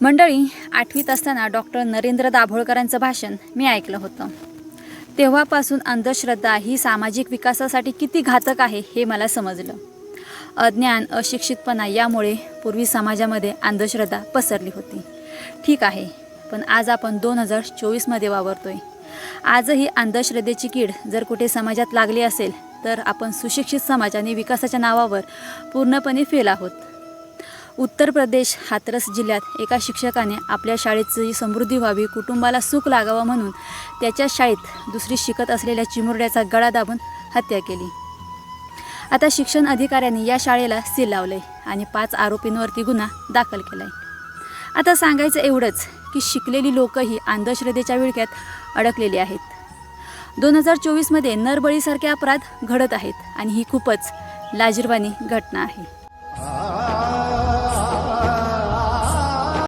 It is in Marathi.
मंडळी, 8वीत असताना डॉक्टर नरेंद्र दाभोळकरांचं भाषण मी ऐकलं होतं. तेव्हापासून अंधश्रद्धा ही सामाजिक विकासासाठी किती घातक आहे हे मला समजलं. अज्ञान, अशिक्षितपणा यामुळे पूर्वी समाजामध्ये अंधश्रद्धा पसरली होती. ठीक आहे, पण आज आपण 2024मध्ये वावरतोय. आजही अंधश्रद्धेची कीड जर कुठे समाजात लागली असेल तर आपण सुशिक्षित समाज आणि विकासाच्या नावावर पूर्णपणे फेल आहोत. उत्तर प्रदेश हाथरस जिल्ह्यात एका शिक्षकाने आपल्या शाळेची समृद्धी व्हावी, कुटुंबाला सुख लागावं म्हणून त्याच्या शाळेत दुसरी शिकत असलेल्या चिमुरड्याचा गळा दाबून हत्या केली. आता शिक्षण अधिकाऱ्यांनी या शाळेला सील लावले आणि 5 आरोपींवरती गुन्हा दाखल केलाय. आता सांगायचं एवढंच की शिकलेली लोकही अंधश्रद्धेच्या विळख्यात अडकलेली आहेत. 2024मध्ये नरबळीसारखे अपराध घडत आहेत आणि ही खूपच लाजिरवाणी घटना आहे.